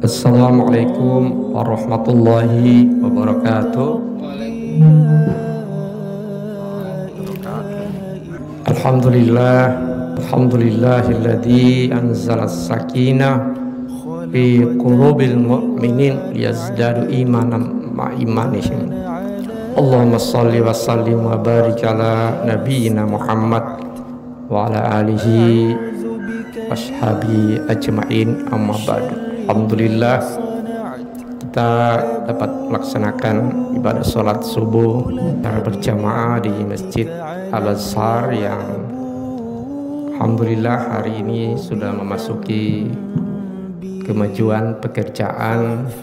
Assalamualaikum warahmatullahi wabarakatuh. Alhamdulillahilladzi anzala as-sakinah fi qulubil mu'minin liyazdadu imanan ma imanihim. Allahumma shalli wa sallim wa barik ala nabiyyina Muhammad wa ala alihi washabi ajma'in, amma ba'du. Alhamdulillah, kita dapat melaksanakan ibadah sholat subuh secara berjamaah di Masjid Al-Azhar yang alhamdulillah hari ini sudah memasuki kemajuan pekerjaan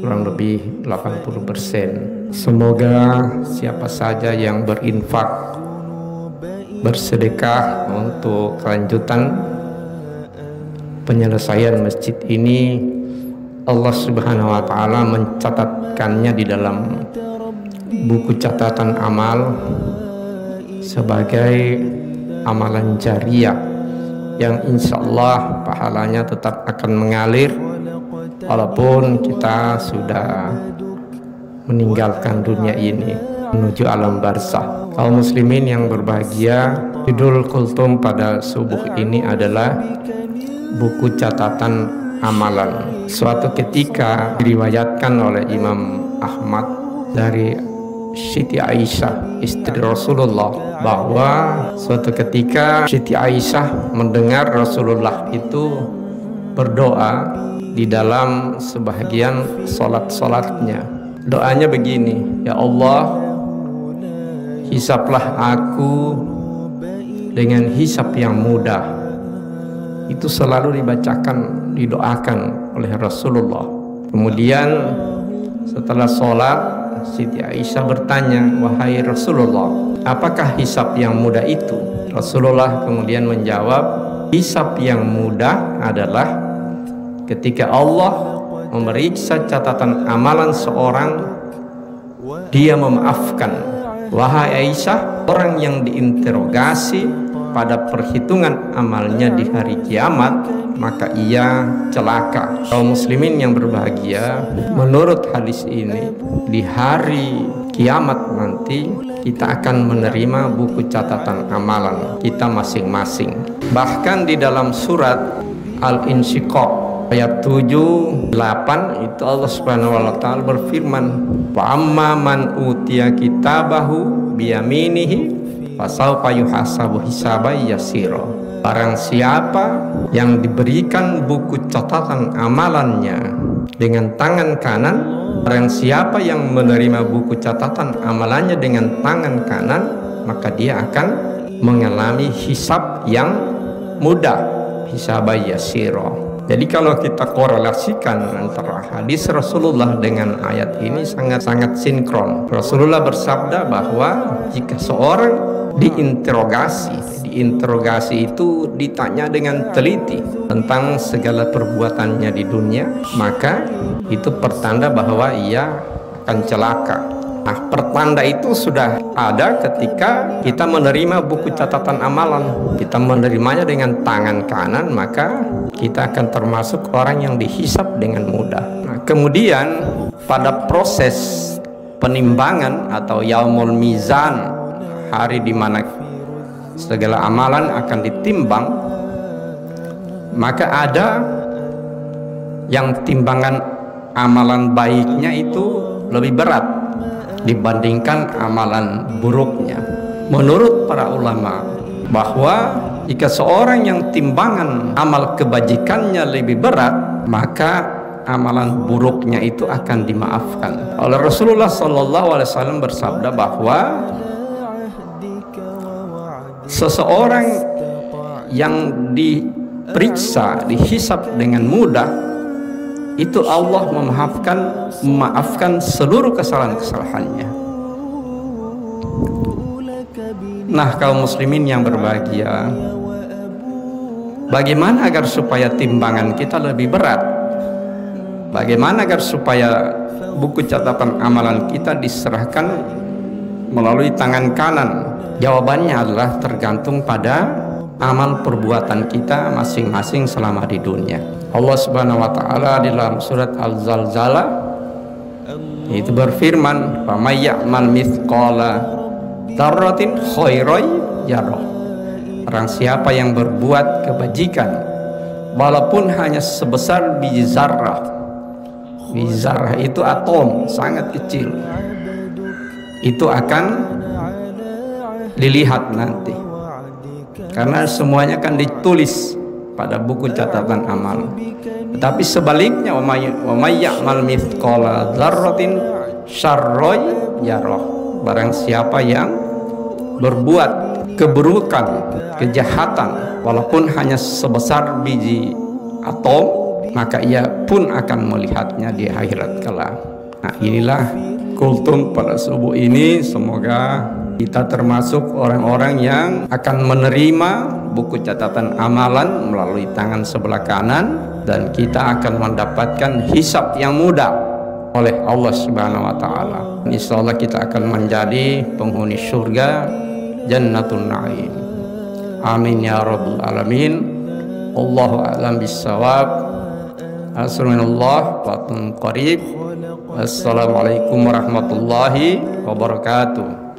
kurang lebih 80%. Semoga siapa saja yang berinfak, bersedekah untuk kelanjutan penyelesaian masjid ini, Allah Subhanahu wa Ta'ala mencatatkannya di dalam buku catatan amal sebagai amalan jariah yang insya Allah pahalanya tetap akan mengalir walaupun kita sudah meninggalkan dunia ini menuju alam barzakh. Kaum muslimin yang berbahagia, judul kultum pada subuh ini adalah buku catatan amalan. Suatu ketika diriwayatkan oleh Imam Ahmad dari Siti Aisyah, istri Rasulullah, bahwa suatu ketika Siti Aisyah mendengar Rasulullah itu berdoa di dalam sebahagian solat-solatnya. Doanya begini, ya Allah, hisaplah aku dengan hisap yang mudah. Itu selalu dibacakan, didoakan oleh Rasulullah. Kemudian setelah sholat, Siti Aisyah bertanya, wahai Rasulullah, apakah hisap yang mudah itu? Rasulullah kemudian menjawab, hisap yang mudah adalah ketika Allah memeriksa catatan amalan seorang, dia memaafkan. Wahai Aisyah, orang yang diinterogasi pada perhitungan amalnya di hari kiamat, maka ia celaka. Kaum muslimin yang berbahagia, menurut hadis ini, di hari kiamat nanti kita akan menerima buku catatan amalan kita masing-masing. Bahkan di dalam surat Al-Insyiqaq ayat 7-8 itu Allah Subhanahu wa Ta'ala berfirman, wa amma man utiya kitabahu biyaminihi fasawfa yuhasabu hisaban yasira. Barang siapa yang diberikan buku catatan amalannya dengan tangan kanan, barang siapa yang menerima buku catatan amalannya dengan tangan kanan, maka dia akan mengalami hisab yang mudah, hisaban yasira. Jadi kalau kita korelasikan antara hadis Rasulullah dengan ayat ini sangat-sangat sinkron. Rasulullah bersabda bahwa jika seorang diinterogasi itu ditanya dengan teliti tentang segala perbuatannya di dunia, maka itu pertanda bahwa ia akan celaka. Nah, pertanda itu sudah ada ketika kita menerima buku catatan amalan. Kita menerimanya dengan tangan kanan, maka kita akan termasuk orang yang dihisap dengan mudah. Nah, kemudian pada proses penimbangan atau yaumul mizan, hari di mana segala amalan akan ditimbang, maka ada yang timbangan amalan baiknya itu lebih berat dibandingkan amalan buruknya. Menurut para ulama, bahwa jika seorang yang timbangan amal kebajikannya lebih berat, maka amalan buruknya itu akan dimaafkan. Oleh Rasulullah SAW bersabda bahwa seseorang yang diperiksa, dihisap dengan mudah, itu Allah memaafkan seluruh kesalahan-kesalahannya. Nah, kaum muslimin yang berbahagia, bagaimana agar supaya timbangan kita lebih berat? Bagaimana agar supaya buku catatan amalan kita diserahkan melalui tangan kanan? Jawabannya adalah tergantung pada amal perbuatan kita masing-masing selama di dunia. Allah Subhanahu wa taala di dalam surat Al-Zalzalah itu berfirman, "Faman ya'mal mithqala dzarratin khairan yarah." Barang siapa yang berbuat kebajikan walaupun hanya sebesar biji zarrah. Biji zarrah itu atom sangat kecil. Itu akan dilihat nanti. Karena semuanya kan ditulis pada buku catatan amal. Tetapi sebaliknya, wa may ya'mal mithqala dzarratin syarran yarah. Barang siapa yang berbuat keburukan, kejahatan walaupun hanya sebesar biji atom, maka ia pun akan melihatnya di akhirat kelak. Nah, inilah kultum pada subuh ini. Semoga kita termasuk orang-orang yang akan menerima buku catatan amalan melalui tangan sebelah kanan, dan kita akan mendapatkan hisab yang mudah oleh Allah Subhanahu wa taala. Insyaallah kita akan menjadi penghuni surga Jannatul Na'im. Amin ya rabbal alamin. Allahu a'lam bissawab. Assalamualaikum wa qarib. Assalamualaikum warahmatullahi wabarakatuh.